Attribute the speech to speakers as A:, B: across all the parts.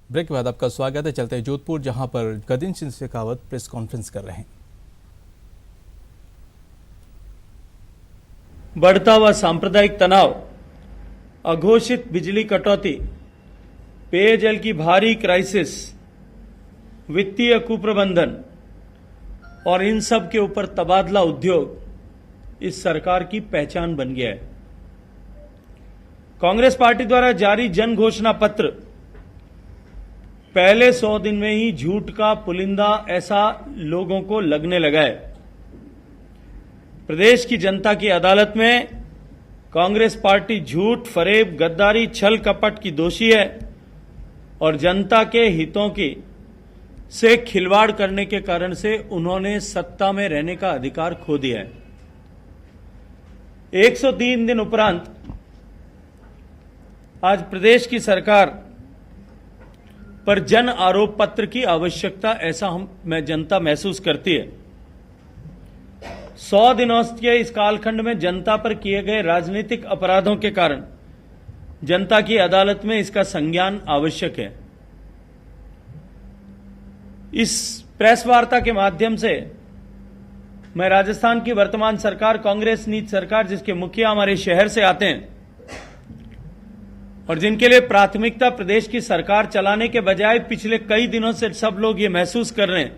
A: Break के बाद आपका स्वागत है। चलते हैं जोधपुर, जहां पर गजेंद्र सिंह शेखावत प्रेस कॉन्फ्रेंस कर रहे हैं।
B: बढ़ता हुआ सांप्रदायिक तनाव, अघोषित बिजली कटौती, पेयजल की भारी क्राइसिस, वित्तीय कुप्रबंधन और इन सब के ऊपर तबादला उद्योग इस सरकार की पहचान बन गया है। कांग्रेस पार्टी द्वारा जारी जन घोषणा पत्र पहले 100 दिन में ही झूठ का पुलिंदा ऐसा लोगों को लगने लगा है। प्रदेश की जनता की अदालत में कांग्रेस पार्टी झूठ, फरेब, गद्दारी, छल कपट की दोषी है और जनता के हितों की से खिलवाड़ करने के कारण से उन्होंने सत्ता में रहने का अधिकार खो दिया है। 103 दिन उपरांत आज प्रदेश की सरकार पर जन आरोप पत्र की आवश्यकता ऐसा जनता महसूस करती है। 100 दिनों के इस कालखंड में जनता पर किए गए राजनीतिक अपराधों के कारण जनता की अदालत में इसका संज्ञान आवश्यक है। इस प्रेस वार्ता के माध्यम से मैं राजस्थान की वर्तमान सरकार, कांग्रेस नीति सरकार, जिसके मुखिया हमारे शहर से आते हैं और जिनके लिए प्राथमिकता प्रदेश की सरकार चलाने के बजाय पिछले कई दिनों से सब लोग ये महसूस कर रहे हैं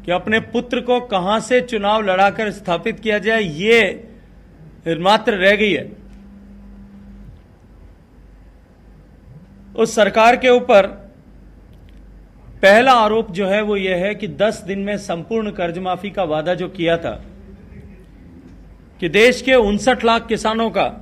B: कि अपने पुत्र को कहां से चुनाव लड़ाकर स्थापित किया जाए, ये मात्र रह गई है। उस सरकार के ऊपर पहला आरोप जो है वो ये है कि 10 दिन में संपूर्ण कर्ज माफी का वादा जो किया था कि देश के 59 लाख किसानों का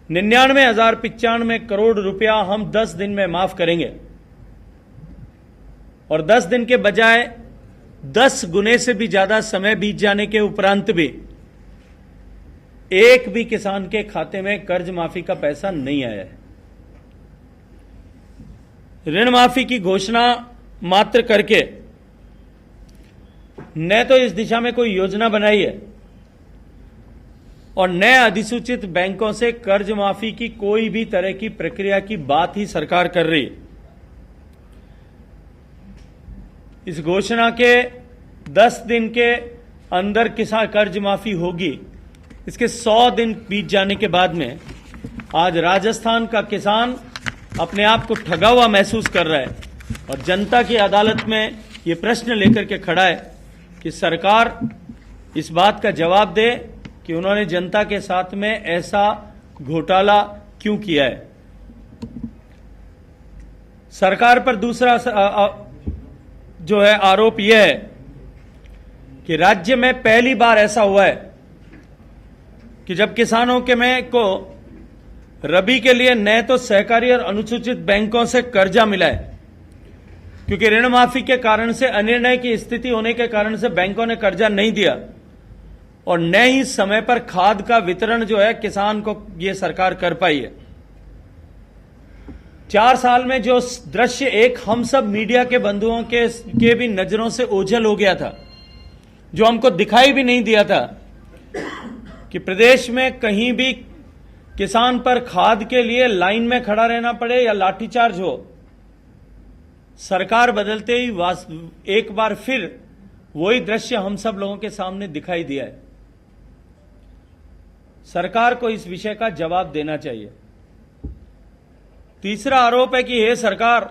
B: 99,095 करोड़ रुपया हम 10 दिन में माफ करेंगे और 10 दिन के बजाय 10 गुने से भी ज्यादा समय बीत जाने के उपरांत भी एक भी किसान के खाते में कर्ज माफी का पैसा नहीं आया है। ऋण माफी की घोषणा मात्र करके न तो इस दिशा में कोई योजना बनाई है और नए अधिसूचित बैंकों से कर्ज माफी की कोई भी तरह की प्रक्रिया की बात ही सरकार कर रही है। इस घोषणा के 10 दिन के अंदर किसान कर्ज माफी होगी, इसके 100 दिन बीत जाने के बाद में आज राजस्थान का किसान अपने आप को ठगा हुआ महसूस कर रहा है और जनता की अदालत में ये प्रश्न लेकर के खड़ा है कि सरकार इस बात का जवाब दे कि उन्होंने जनता के साथ में ऐसा घोटाला क्यों किया है। सरकार पर दूसरा जो है आरोप यह है कि राज्य में पहली बार ऐसा हुआ है कि जब किसानों के में को रबी के लिए न तो सहकारी और अनुसूचित बैंकों से कर्जा मिला है, क्योंकि ऋण माफी के कारण से अनिर्णय की स्थिति होने के कारण से बैंकों ने कर्जा नहीं दिया और न ही समय पर खाद का वितरण जो है किसान को ये सरकार कर पाई है। 4 साल में जो दृश्य एक हम सब मीडिया के बंधुओं के भी नजरों से ओझल हो गया था, जो हमको दिखाई भी नहीं दिया था कि प्रदेश में कहीं भी किसान पर खाद के लिए लाइन में खड़ा रहना पड़े या लाठीचार्ज हो, सरकार बदलते ही एक बार फिर वही दृश्य हम सब लोगों के सामने दिखाई दिया है। सरकार को इस विषय का जवाब देना चाहिए। तीसरा आरोप है कि हे सरकार,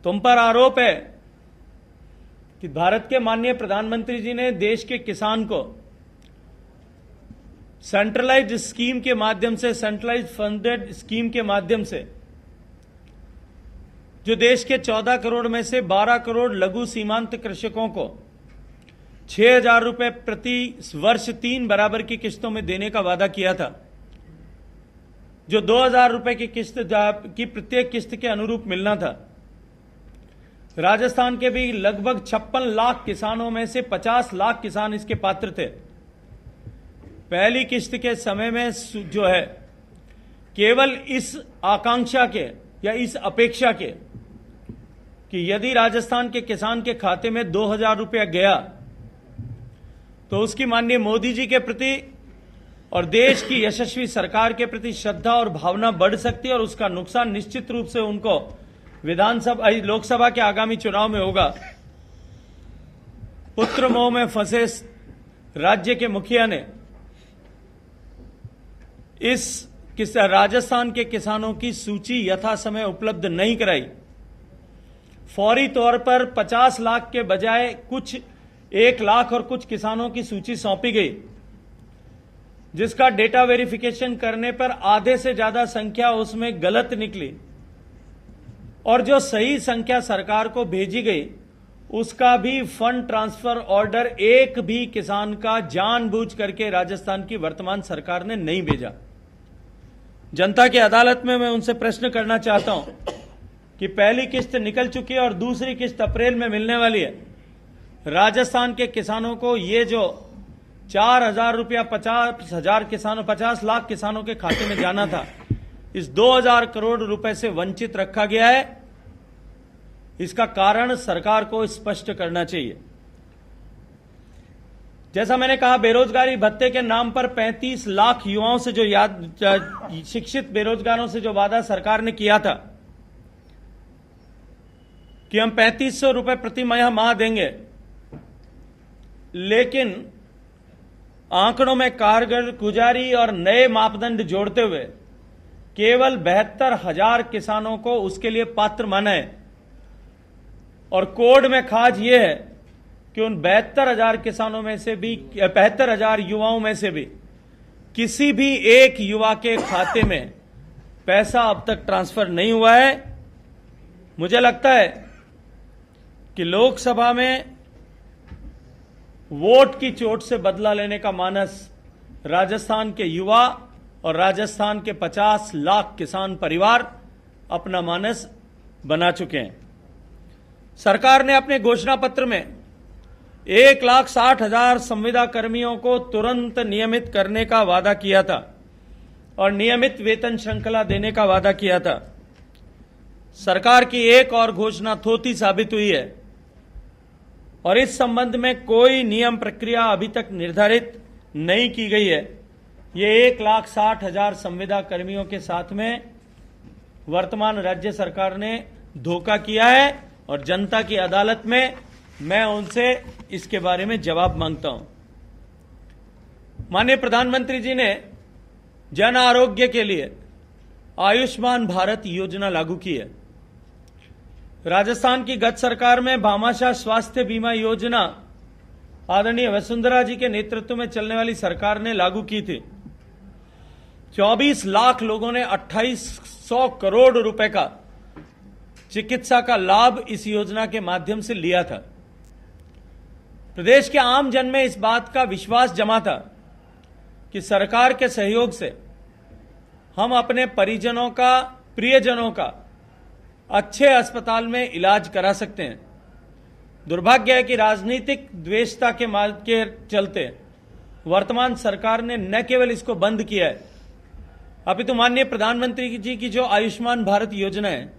B: तुम पर आरोप है कि भारत के माननीय प्रधानमंत्री जी ने देश के किसान को सेंट्रलाइज्ड स्कीम के माध्यम से, सेंट्रलाइज्ड फंडेड स्कीम के माध्यम से जो देश के 14 करोड़ में से 12 करोड़ लघु सीमांत कृषकों को 6,000 रुपए प्रति वर्ष 3 बराबर की किस्तों में देने का वादा किया था, जो 2,000 रुपए की किस्त की प्रत्येक किस्त के अनुरूप मिलना था। राजस्थान के भी लगभग 56 लाख किसानों में से 50 लाख किसान इसके पात्र थे। पहली किस्त के समय में जो है केवल इस आकांक्षा के या इस अपेक्षा के कि यदि राजस्थान के किसान के खाते में 2,000 रुपया गया तो उसकी माननीय मोदी जी के प्रति और देश की यशस्वी सरकार के प्रति श्रद्धा और भावना बढ़ सकती है और उसका नुकसान निश्चित रूप से उनको विधानसभा लोकसभा के आगामी चुनाव में होगा। पुत्र मोह में फंसे राज्य के मुखिया ने राजस्थान के किसानों की सूची यथा समय उपलब्ध नहीं कराई। फौरी तौर पर 50 लाख के बजाय कुछ 1 लाख और कुछ किसानों की सूची सौंपी गई, जिसका डेटा वेरिफिकेशन करने पर आधे से ज्यादा संख्या उसमें गलत निकली और जो सही संख्या सरकार को भेजी गई उसका भी फंड ट्रांसफर ऑर्डर एक भी किसान का जानबूझ करके राजस्थान की वर्तमान सरकार ने नहीं भेजा। जनता की अदालत में मैं उनसे प्रश्न करना चाहता हूं कि पहली किस्त निकल चुकी है और दूसरी किस्त अप्रैल में मिलने वाली है। राजस्थान के किसानों को ये जो 4,000 रुपया 50 लाख किसानों के खाते में जाना था, इस 2,000 करोड़ रुपए से वंचित रखा गया है। इसका कारण सरकार को स्पष्ट करना चाहिए। जैसा मैंने कहा, बेरोजगारी भत्ते के नाम पर 35 लाख युवाओं से जो शिक्षित बेरोजगारों से जो वादा सरकार ने किया था कि हम 3500 रुपए प्रति माह देंगे, लेकिन आंकड़ों में कारगुजारी और नए मापदंड जोड़ते हुए केवल 72,000 किसानों को उसके लिए पात्र माना है। और कोड में खाज यह है कि उन 72,000 किसानों में से भी 72,000 युवाओं में से भी किसी भी एक युवा के खाते में पैसा अब तक ट्रांसफर नहीं हुआ है। मुझे लगता है कि लोकसभा में वोट की चोट से बदला लेने का मानस राजस्थान के युवा और राजस्थान के 50 लाख किसान परिवार अपना मानस बना चुके हैं। सरकार ने अपने घोषणा पत्र में 1,60,000 संविदा कर्मियों को तुरंत नियमित करने का वादा किया था और नियमित वेतन श्रृंखला देने का वादा किया था। सरकार की एक और घोषणा थोथी साबित हुई है और इस संबंध में कोई नियम प्रक्रिया अभी तक निर्धारित नहीं की गई है। ये 1,60,000 संविदा कर्मियों के साथ में वर्तमान राज्य सरकार ने धोखा किया है और जनता की अदालत में मैं उनसे इसके बारे में जवाब मांगता हूं। माननीय प्रधानमंत्री जी ने जन आरोग्य के लिए आयुष्मान भारत योजना लागू की है। राजस्थान की गत सरकार में भामाशाह स्वास्थ्य बीमा योजना आदरणीय वसुंधरा जी के नेतृत्व में चलने वाली सरकार ने लागू की थी। 24 लाख लोगों ने 2,800 करोड़ रुपए का चिकित्सा का लाभ इस योजना के माध्यम से लिया था। प्रदेश के आम जन में इस बात का विश्वास जमा था कि सरकार के सहयोग से हम अपने परिजनों का, प्रियजनों का अच्छे अस्पताल में इलाज करा सकते हैं। दुर्भाग्य है कि राजनीतिक द्वेषता के चलते वर्तमान सरकार ने न केवल इसको बंद किया है, अपितु माननीय प्रधानमंत्री जी की जो आयुष्मान भारत योजना है,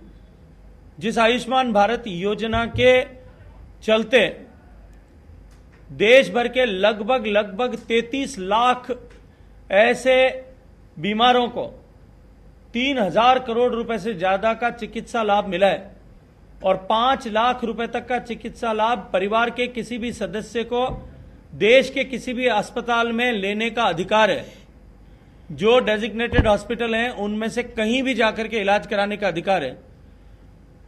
B: जिस आयुष्मान भारत योजना के चलते देश भर के लगभग 33 लाख ऐसे बीमारों को 3,000 करोड़ रुपए से ज्यादा का चिकित्सा लाभ मिला है और 5 लाख रुपए तक का चिकित्सा लाभ परिवार के किसी भी सदस्य को देश के किसी भी अस्पताल में लेने का अधिकार है। जो डेजिग्नेटेड हॉस्पिटल हैं उनमें से कहीं भी जाकर के इलाज कराने का अधिकार है।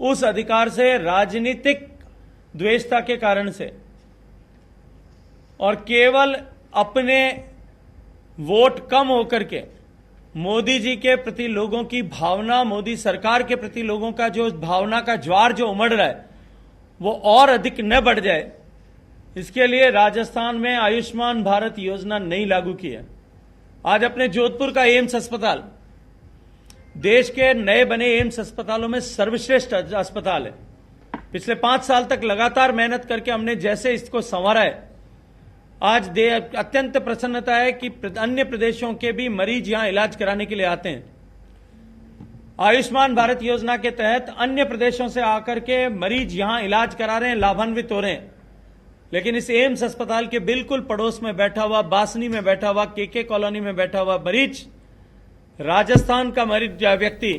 B: उस अधिकार से राजनीतिक द्वेषता के कारण से और केवल अपने वोट कम होकर के मोदी जी के प्रति लोगों की भावना, मोदी सरकार के प्रति लोगों का जो भावना का ज्वार जो उमड़ रहा है वो और अधिक न बढ़ जाए, इसके लिए राजस्थान में आयुष्मान भारत योजना नहीं लागू की है। आज अपने जोधपुर का एम्स अस्पताल देश के नए बने एम्स अस्पतालों में सर्वश्रेष्ठ अस्पताल है। पिछले 5 साल तक लगातार मेहनत करके हमने जैसे इसको संवारा है, आज अत्यंत प्रसन्नता है कि अन्य प्रदेशों के भी मरीज यहां इलाज कराने के लिए आते हैं। आयुष्मान भारत योजना के तहत अन्य प्रदेशों से आकर के मरीज यहां इलाज करा रहे हैं, लाभान्वित हो रहे हैं। लेकिन इस एम्स अस्पताल के बिल्कुल पड़ोस में बैठा हुआ, बासनी में बैठा हुआ, केके कॉलोनी में बैठा हुआ मरीज, राजस्थान का मरीज व्यक्ति